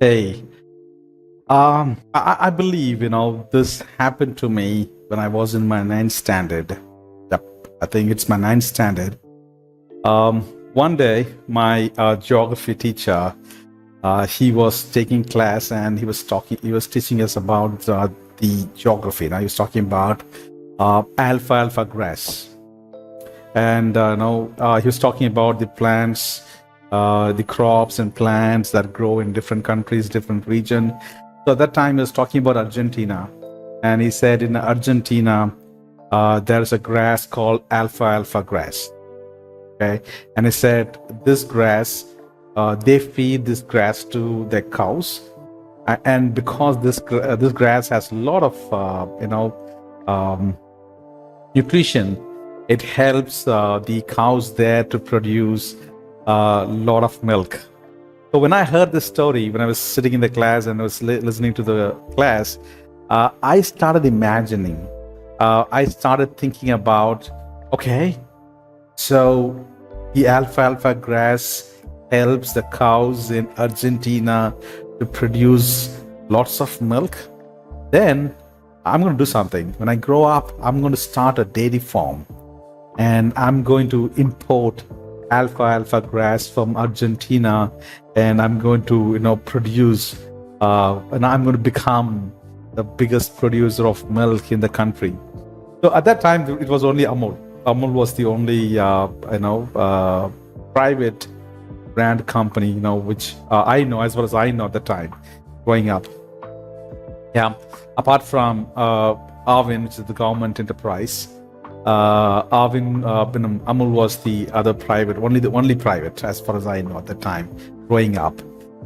Hey, I believe, this happened to me when I was in my ninth standard. Yep, I think it's my ninth standard. Um, One day, my geography teacher, he was taking class and he was teaching us about the geography. Now, he was talking about alfalfa grass. And he was talking about the plants, the crops and plants that grow in different countries, different region. So at that time he was talking about Argentina, and he said in Argentina there's a grass called alfalfa grass. Okay, and he said this grass, they feed this grass to their cows, and because this grass has a lot of nutrition, it helps the cows there to produce a lot of milk. So when I heard this story, when I was sitting in the class and I was listening to the class, I started imagining. I started thinking about, okay, so the alfalfa grass helps the cows in Argentina to produce lots of milk. Then I'm going to do something. When I grow up, I'm going to start a dairy farm, and I'm going to import alfalfa grass from Argentina, and I'm going to produce and I'm going to become the biggest producer of milk in the country. So at that time it was only Amul was the only private brand company which I know, as well as I know at the time growing up. Yeah, apart from Arvin, which is the government enterprise. Amul was the other private, only private, as far as I know at the time, growing up.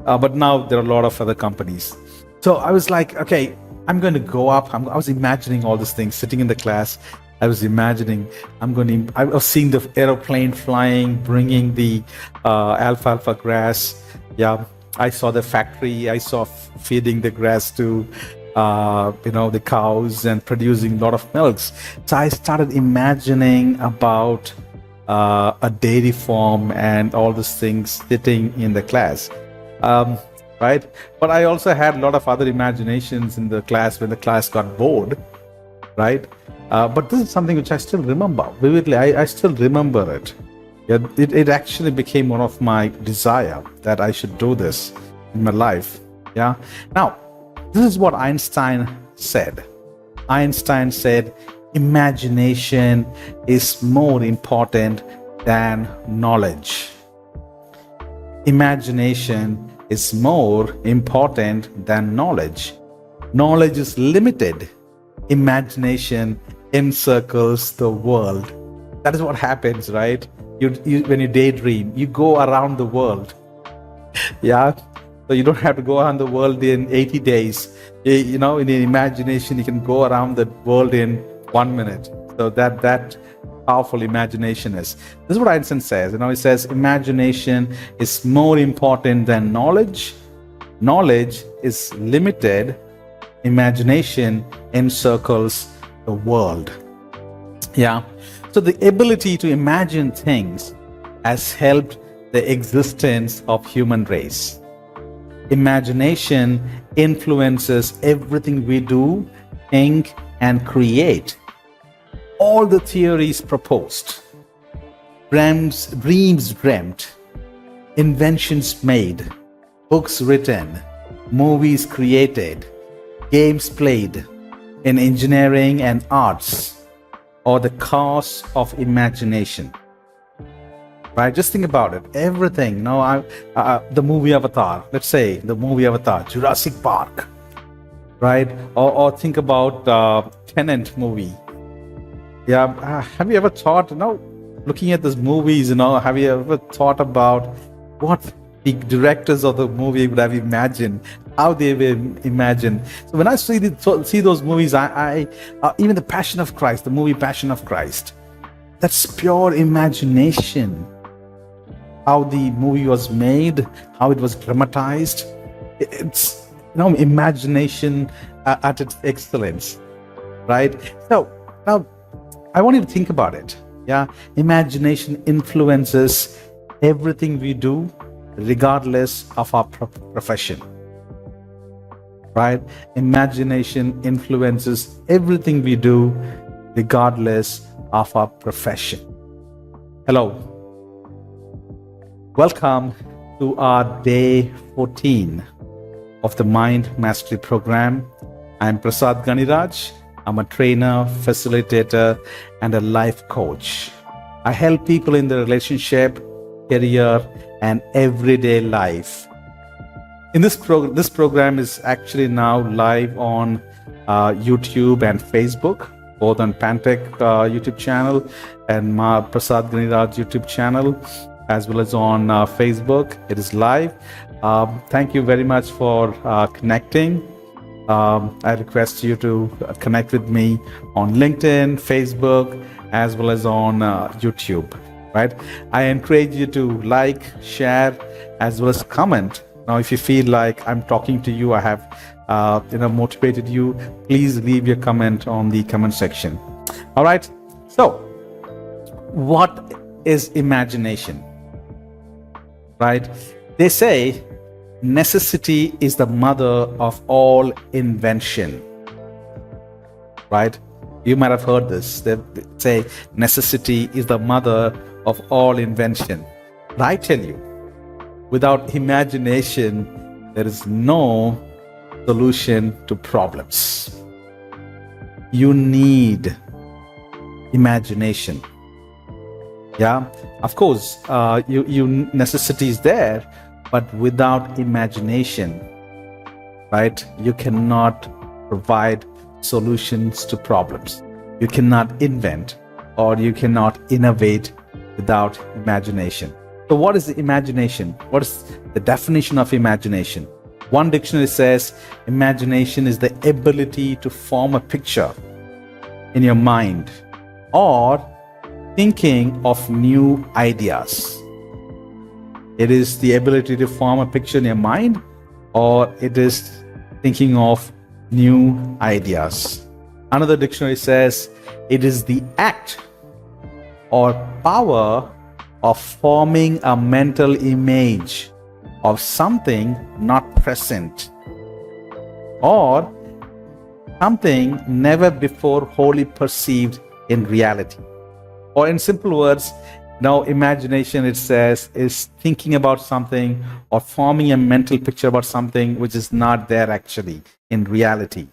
But now there are a lot of other companies. So I was like, okay, I'm going to go up. I was imagining all these things, sitting in the class. I was imagining I was seeing the aeroplane flying, bringing the alfalfa grass. Yeah, I saw the factory. I saw feeding the grass to the cows and producing a lot of milks. So I started imagining about a dairy farm and all these things sitting in the class, right? But I also had a lot of other imaginations in the class when the class got bored, right? But this is something which I still remember vividly. I still remember it. Yeah, it actually became one of my desire that I should do this in my life. Yeah. Now, this is what Einstein said. Einstein said, imagination is more important than knowledge. Imagination is more important than knowledge. Knowledge is limited. Imagination encircles the world. That is what happens, right? When you daydream, you go around the world. Yeah. So you don't have to go around the world in 80 days. In your imagination, you can go around the world in 1 minute. So that powerful imagination is. This is what Einstein says. He says imagination is more important than knowledge. Knowledge is limited. Imagination encircles the world. Yeah. So the ability to imagine things has helped the existence of human race. Imagination influences everything we do, think, and create. All the theories proposed, dreams dreamt, inventions made, books written, movies created, games played in engineering and arts, or the cause of imagination. Right? Just think about it. Everything. The movie Avatar. Let's say the movie Avatar, Jurassic Park. Right? Or think about Tenet movie. Yeah. Have you ever thought? Looking at these movies, have you ever thought about what the directors of the movie would have imagined? How they will imagine. So when I see those movies, I even the Passion of Christ, the movie Passion of Christ, that's pure imagination. How the movie was made, how it was dramatized. It's imagination at its excellence, right? So now I want you to think about it. Yeah, imagination influences everything we do, regardless of our profession. right? Imagination influences everything we do, regardless of our profession. Hello. Welcome to our day 14 of the Mind Mastery Program. I'm Prasath Ganiraj. I'm a trainer, facilitator, and a life coach. I help people in their relationship, career, and everyday life. In this program is actually now live on YouTube and Facebook, both on Pantech YouTube channel and Prasath Ganiraj YouTube channel, as well as on Facebook. It is live. Thank you very much for connecting. I request you to connect with me on LinkedIn, Facebook, as well as on YouTube. Right? I encourage you to like, share, as well as comment. Now, if you feel like I'm talking to you, I have motivated you, please leave your comment on the comment section. All right. So, what is imagination? Right? They say necessity is the mother of all invention. Right? You might have heard this. They say necessity is the mother of all invention. But I tell you, without imagination, there is no solution to problems. You need imagination. Yeah, of course, necessity is there, but without imagination, right, you cannot provide solutions to problems. You cannot invent or you cannot innovate without imagination. So what is the imagination? What is the definition of imagination? One dictionary says imagination is the ability to form a picture in your mind or thinking of new ideas. It is the ability to form a picture in your mind, or it is thinking of new ideas. Another dictionary says it is the act or power of forming a mental image of something not present or something never before wholly perceived in reality. Or in simple words, now imagination, it says, is thinking about something or forming a mental picture about something which is not there actually in reality.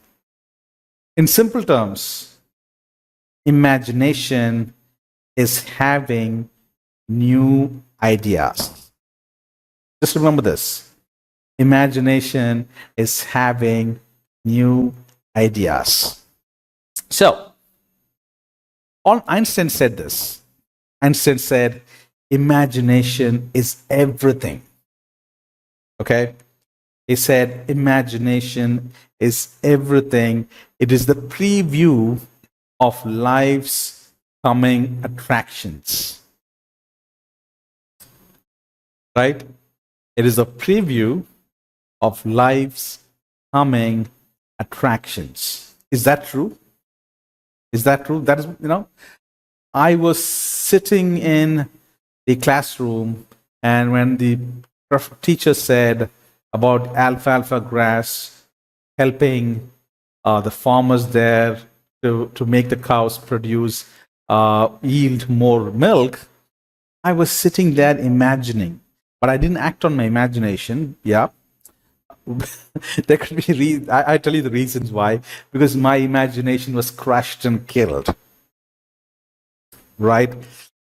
In simple terms, imagination is having new ideas. Just remember this. Imagination is having new ideas. So, Einstein said this. Einstein said, imagination is everything. Okay? He said, imagination is everything. It is the preview of life's coming attractions. Right? It is a preview of life's coming attractions. Is that true? Is that true? That is, I was sitting in the classroom, and when the teacher said about alfalfa grass helping the farmers there to make the cows produce, yield more milk, I was sitting there imagining, but I didn't act on my imagination. Yeah. There could be I tell you the reasons why. Because my imagination was crushed and killed. Right?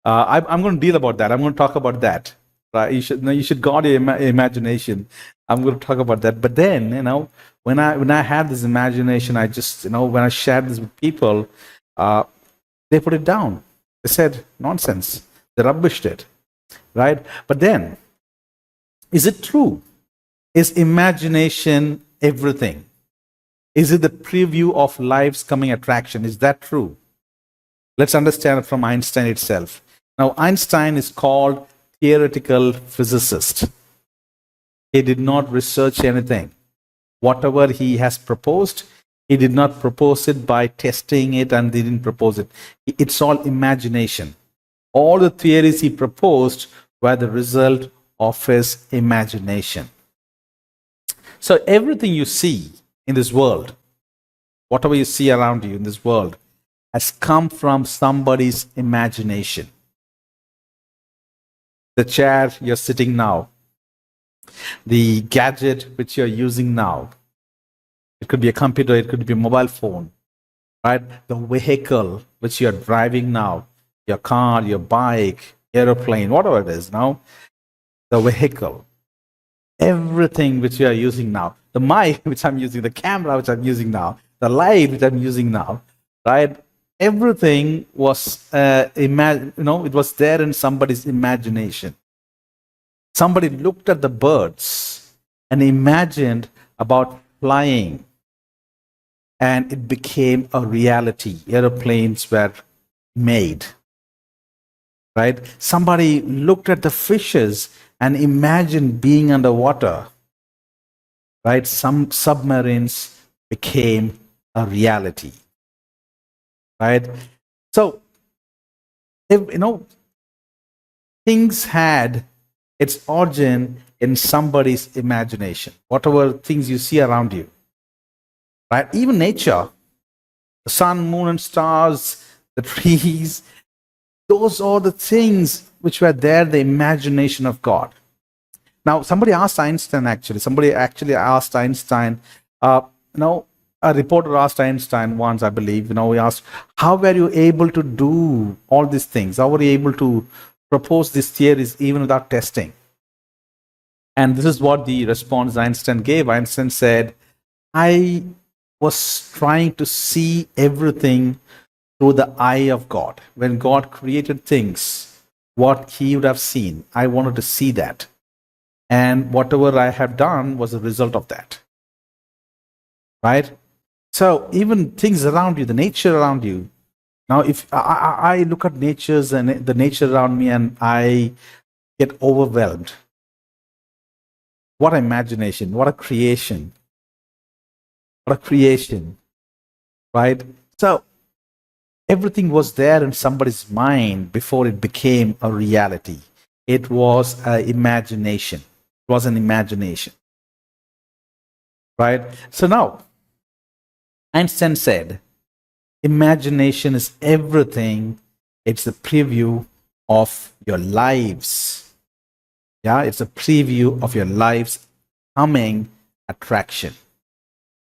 I'm going to deal about that. I'm going to talk about that. Right? You should guard your imagination. I'm going to talk about that. But then, when I had this imagination, I just, when I shared this with people, they put it down. They said nonsense. They rubbished it. Right? But then, is it true? Is imagination everything? Is it the preview of life's coming attraction? Is that true? Let's understand it from Einstein itself. Now, Einstein is called theoretical physicist. He did not research anything. Whatever he has proposed, he did not propose it by testing it, and he didn't propose it. It's all imagination. All the theories he proposed were the result of his imagination. So everything you see in this world, whatever you see around you in this world, has come from somebody's imagination. The chair you're sitting now, the gadget which you're using now, it could be a computer, it could be a mobile phone, right? The vehicle which you're driving now, your car, your bike, aeroplane, whatever it is now, the vehicle, everything which you are using now, the mic which I'm using, the camera which I'm using now, the light which I'm using now, right? Everything was, it was there in somebody's imagination. Somebody looked at the birds and imagined about flying, and it became a reality. Airplanes were made, right? Somebody looked at the fishes and imagined being underwater, right? Some submarines became a reality, right? So, things had its origin in somebody's imagination. Whatever things you see around you, right? Even nature, the sun, moon, and stars, the trees, those are the things which were there, the imagination of God. Now, somebody asked Einstein, somebody actually asked Einstein, a reporter asked Einstein once, I believe, he asked, how were you able to do all these things? How were you able to propose these theories even without testing? And this is what the response Einstein gave. Einstein said, I was trying to see everything through the eye of God. When God created things, what he would have seen, I wanted to see that. And whatever I have done was a result of that. Right? So even things around you, the nature around you. Now, if I look at natures and the nature around me and I get overwhelmed, what imagination, what a creation. What a creation. Right? So everything was there in somebody's mind before it became a reality. It was an imagination. It was an imagination. Right? So now, Einstein said, imagination is everything. It's a preview of your lives. Yeah, it's a preview of your life's coming attraction.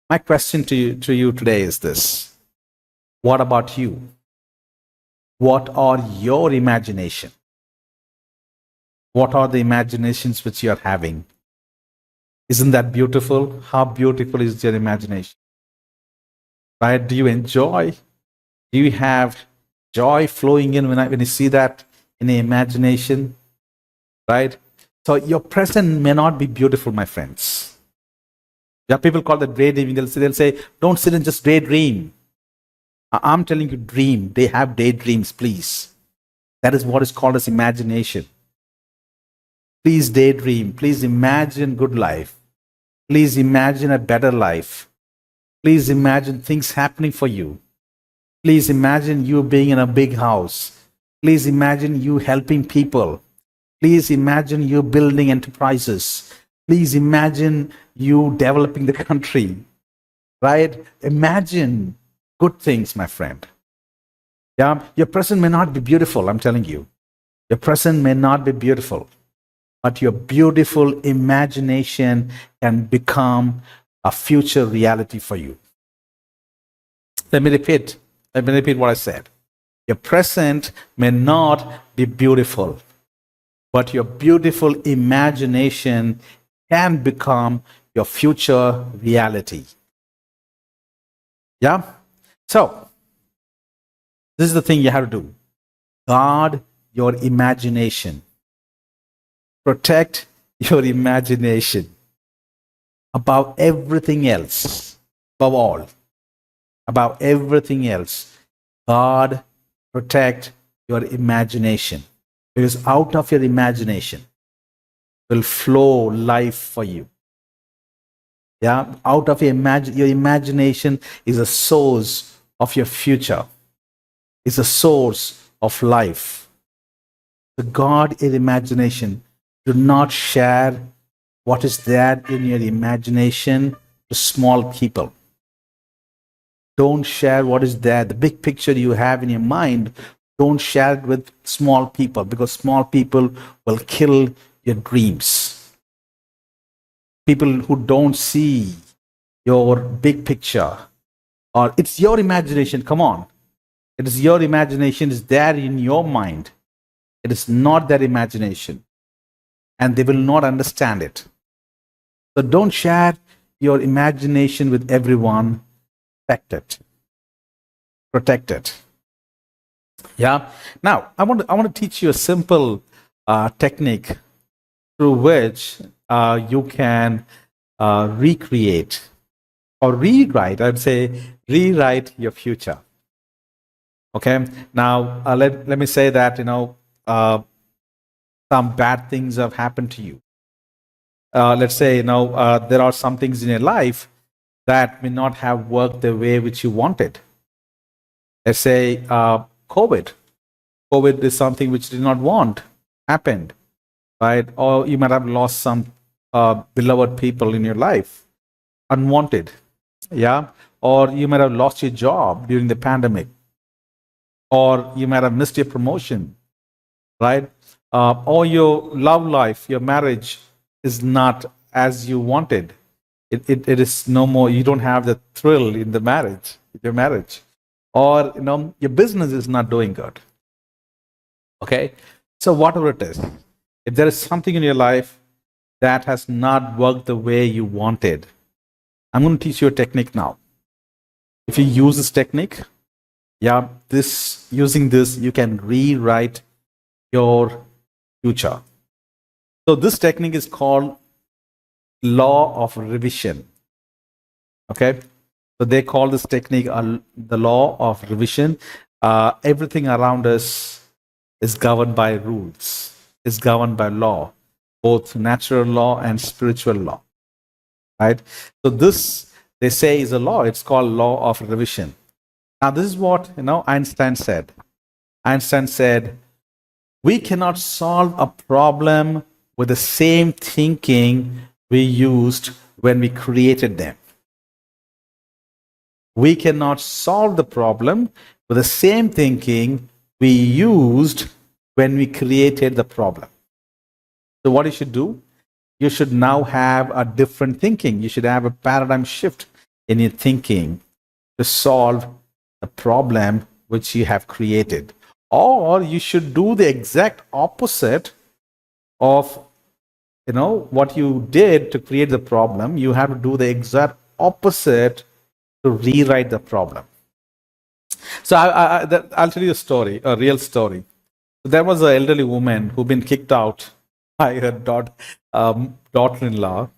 My question to you today is this. What about you? What are your imagination? What are the imaginations which you are having? Isn't that beautiful? How beautiful is your imagination? Right? Do you enjoy? Do you have joy flowing in when you see that in the imagination? Right? So your present may not be beautiful, my friends. Yeah, people call that daydreaming. They'll say, don't sit and just daydream. I'm telling you, dream. They have daydreams, please. That is what is called as imagination. Please daydream. Please imagine good life. Please imagine a better life. Please imagine things happening for you. Please imagine you being in a big house. Please imagine you helping people. Please imagine you building enterprises. Please imagine you developing the country. Right? Imagine good things, my friend. Yeah, your present may not be beautiful, I'm telling you. Your present may not be beautiful, but your beautiful imagination can become a future reality for you. Let me repeat what I said. Your present may not be beautiful, but your beautiful imagination can become your future reality. Yeah? So, this is the thing you have to do. Guard your imagination. Protect your imagination above everything else. Above all. Above everything else. Guard, protect your imagination. Because out of your imagination will flow life for you. Yeah, out of your imagination is a source of your future. It's a source of life. So guard your imagination. Do not share what is there in your imagination to small people. Don't share what is there, the big picture you have in your mind. Don't share it with small people, because small people will kill your dreams. People who don't see your big picture, or it's your imagination. Come on. It is your imagination, is there in your mind. It is not their imagination, and they will not understand it. So don't share your imagination with everyone. Protect it. Protect it. Yeah. Now, I want to teach you a simple technique through which you can recreate or rewrite. I'd say rewrite your future. Okay. Now, let me say that some bad things have happened to you. Let's say there are some things in your life that may not have worked the way which you wanted. Let's say COVID. COVID is something which did not want happened, right? Or you might have lost some beloved people in your life, unwanted, yeah. Or you might have lost your job during the pandemic, or you might have missed your promotion, right? Or your love life, your marriage is not as you wanted. It is no more. You don't have the thrill in the marriage, your marriage, or your business is not doing good. Okay, so whatever it is, if there is something in your life that has not worked the way you wanted, I'm going to teach you a technique now. If you use this technique, yeah, using this, you can rewrite your future. So this technique is called law of revision. Okay, so they call this technique the law of revision. Everything around us is governed by rules, is governed by law, both natural law and spiritual law. Right? So this, they say, is a law. It's called law of revision. Now, this is what Einstein said. Einstein said, we cannot solve a problem with the same thinking we used when we created them. We cannot solve the problem with the same thinking we used when we created the problem. So what you should do, you should now have a different thinking. You should have a paradigm shift in your thinking to solve the problem which you have created. Or you should do the exact opposite of what you did to create the problem. You have to do the exact opposite to rewrite the problem. So I'll tell you a story, a real story. There was an elderly woman who'd been kicked out by her daughter-in-law.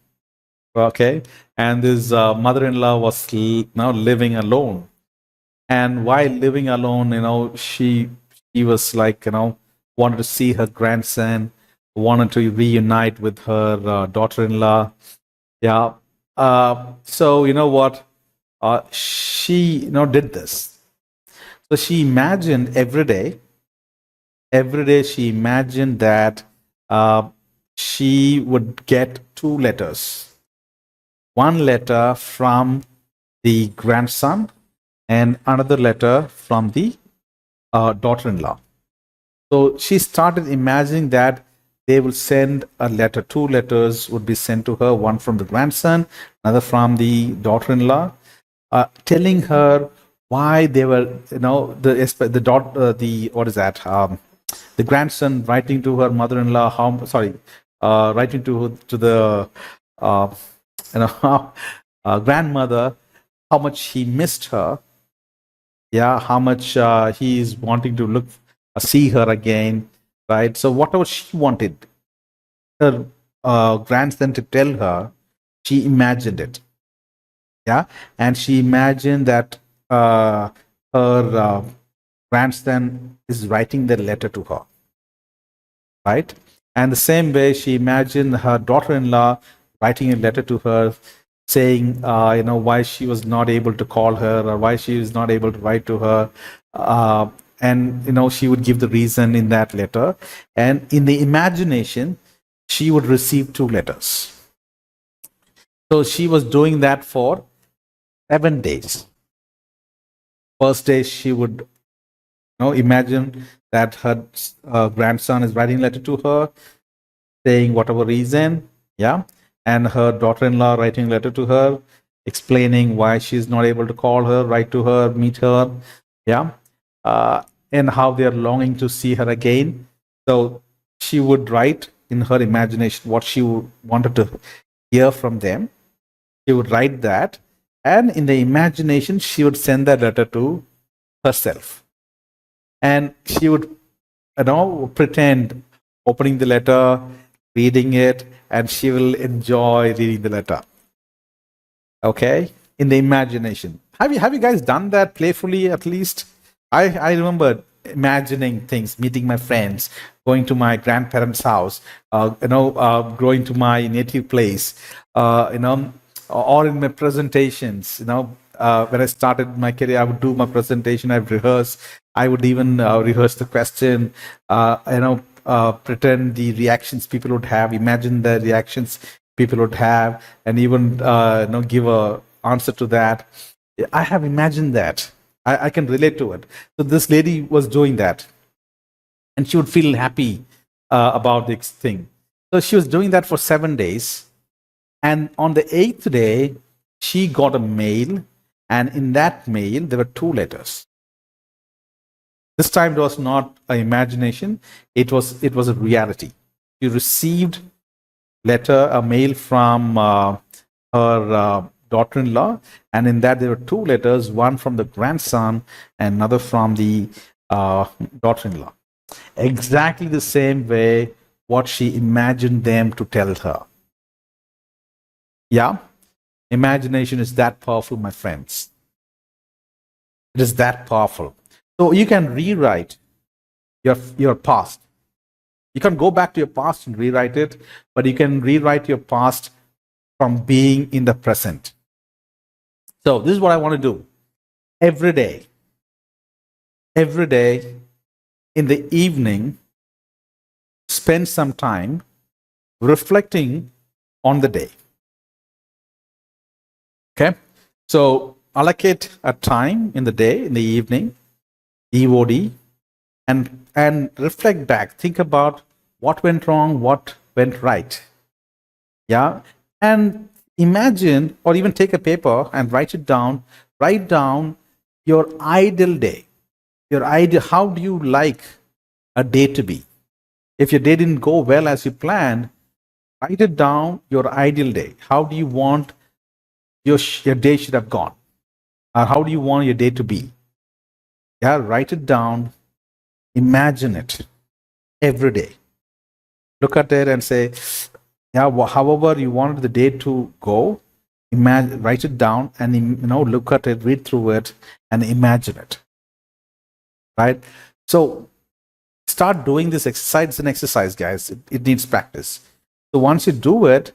Okay, and this mother-in-law was now living alone. And while living alone, she was like, wanted to see her grandson, wanted to reunite with her daughter-in-law. Yeah. So you know what? She did this. So she imagined every day she imagined that she would get two letters. One letter from the grandson and another letter from the daughter-in-law. So she started imagining that they will send a letter. Two letters would be sent to her, one from the grandson, another from the daughter-in-law, telling her why they were, the daughter, what is that? The grandson writing to her mother-in-law, writing to the grandmother, how much he missed her. Yeah, how much he is wanting to see her again, right? So whatever she wanted her grandson to tell her, she imagined it. Yeah, and she imagined that her grandson is writing the letter to her, right? And the same way, she imagined her daughter-in-law writing a letter to her, saying, why she was not able to call her or why she was not able to write to her. And she would give the reason in that letter. And in the imagination, she would receive two letters. So she was doing that for 7 days. First day, she would imagine that her grandson is writing a letter to her, saying whatever reason, yeah, and her daughter-in-law writing a letter to her, explaining why she's not able to call her, write to her, meet her, yeah, and how they are longing to see her again. So she would write in her imagination what she wanted to hear from them. She would write that, and in the imagination, she would send that letter to herself, and she would pretend opening the letter, reading it, and she will enjoy reading the letter. Okay, in the imagination. Have you guys done that playfully at least? I remember imagining things, meeting my friends, going to my grandparents' house, going to my native place, or in my presentations. When I started my career, I would do my presentation. I'd rehearse. I would even rehearse the question. Pretend the reactions people would have. Imagine the reactions people would have, and even give a answer to that. I have imagined that. I can relate to it. So this lady was doing that, and she would feel happy about this thing. So she was doing that for 7 days, and on the 8th day, she got a mail, and in that mail there were 2 letters. This time it was not an imagination; it was a reality. She received a mail from her daughter-in-law, and in that there were 2 letters, one from the grandson and another from the daughter-in-law. Exactly the same way what she imagined them to tell her. Yeah, imagination is that powerful, my friends. It is that powerful. So you can rewrite your past. You can go back to your past and rewrite it, but you can rewrite your past from being in the present. So this is what I want to do every day. Every day in the evening, spend some time reflecting on the day. Okay, so allocate a time in the day, in the evening, EOD, and reflect back. Think about what went wrong, what went right. Yeah, and imagine, or even take a paper and write it down. Write down your ideal day. Your idea. How do you like a day to be? If your day didn't go well as you planned, write it down. Your ideal day. How do you want your day should have gone? Or how do you want your day to be? Yeah, write it down. Imagine it every day. Look at it and say, yeah, however you wanted the day to go, imagine, write it down, and look at it, read through it, and imagine it. Right. So start doing this exercise. It's an exercise, guys. It needs practice. So once you do it,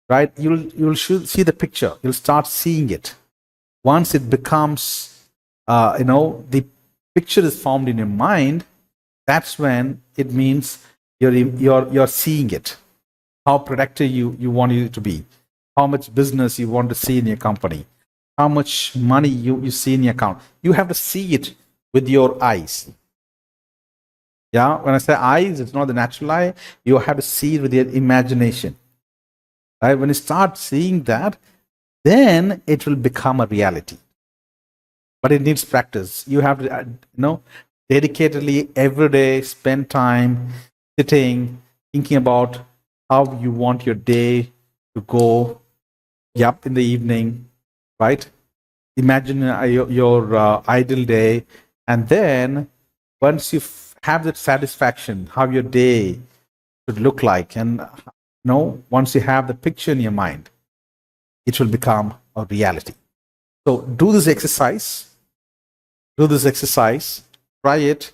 right, you'll see the picture. You'll start seeing it. Once it becomes, the picture is formed in your mind. That's when it means you're seeing it. How productive you want it to be, how much business you want to see in your company, how much money you see in your account. You have to see it with your eyes. Yeah, when I say eyes, it's not the natural eye. You have to see it with your imagination. Right? When you start seeing that, then it will become a reality. But it needs practice. You have to, dedicatedly every day spend time sitting, thinking about how you want your day to go. Yep, in the evening, right? Imagine your ideal day, and then once you have that satisfaction, how your day should look like, and once you have the picture in your mind, it will become a reality. So do this exercise. Do this exercise. Try it.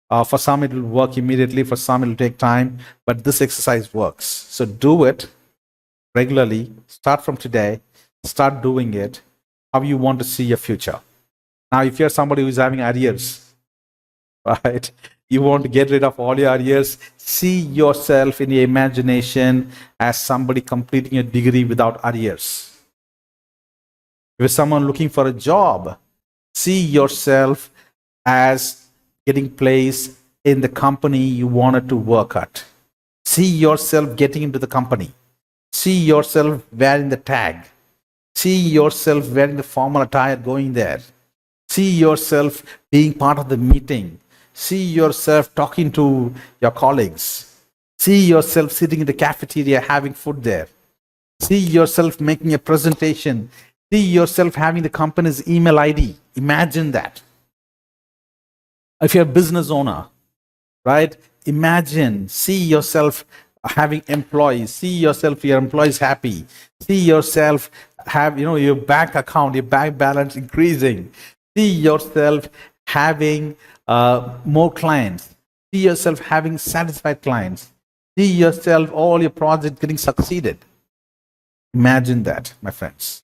For some, it will work immediately. For some, it will take time. But this exercise works. So do it regularly. Start from today. Start doing it. How you want to see your future. Now, if you're somebody who's having arrears, right? You want to get rid of all your arrears. See yourself in your imagination as somebody completing a degree without arrears. If you're someone looking for a job, see yourself as getting placed in the company you wanted to work at. See yourself getting into the company. See yourself wearing the tag. See yourself wearing the formal attire going there. See yourself being part of the meeting. See yourself talking to your colleagues. See yourself sitting in the cafeteria having food there. See yourself making a presentation. See yourself having the company's email ID. Imagine that. If you're a business owner, right? Imagine, see yourself having employees. See yourself, your employees happy. See yourself have, your bank account, your bank balance increasing. See yourself having more clients. See yourself having satisfied clients. See yourself, all your projects getting succeeded. Imagine that, my friends.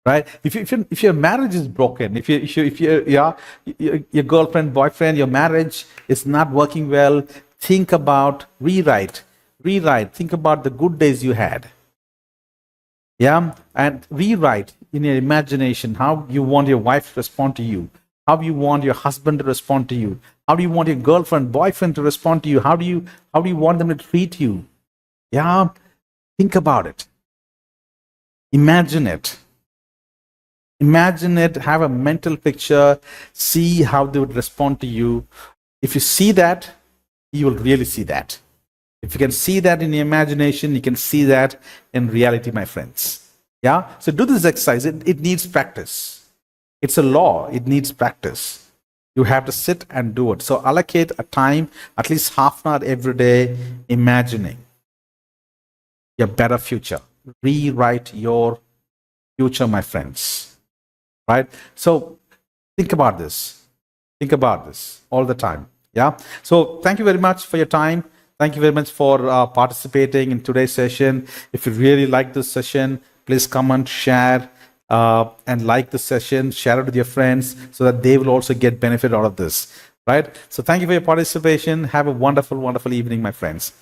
Right? If your marriage is broken, if your girlfriend, boyfriend, your marriage is not working well, think about rewrite. Think about the good days you had. Yeah, and rewrite in your imagination how you want your wife to respond to you, how you want your husband to respond to you, how do you want your girlfriend, boyfriend to respond to you, how do you want them to treat you? Yeah, think about it. Imagine it. Imagine it, have a mental picture, see how they would respond to you. If you see that, you will really see that. If you can see that in your imagination, you can see that in reality, my friends. Yeah? So do this exercise. It needs practice. It's a law. It needs practice. You have to sit and do it. So allocate a time, at least half an hour every day, imagining your better future. Rewrite your future, my friends. Right? So think about this. Think about this all the time. Yeah. So thank you very much for your time. Thank you very much for participating in today's session. If you really like this session, please comment, share, and like the session. Share it with your friends so that they will also get benefit out of this. Right? So thank you for your participation. Have a wonderful, wonderful evening, my friends.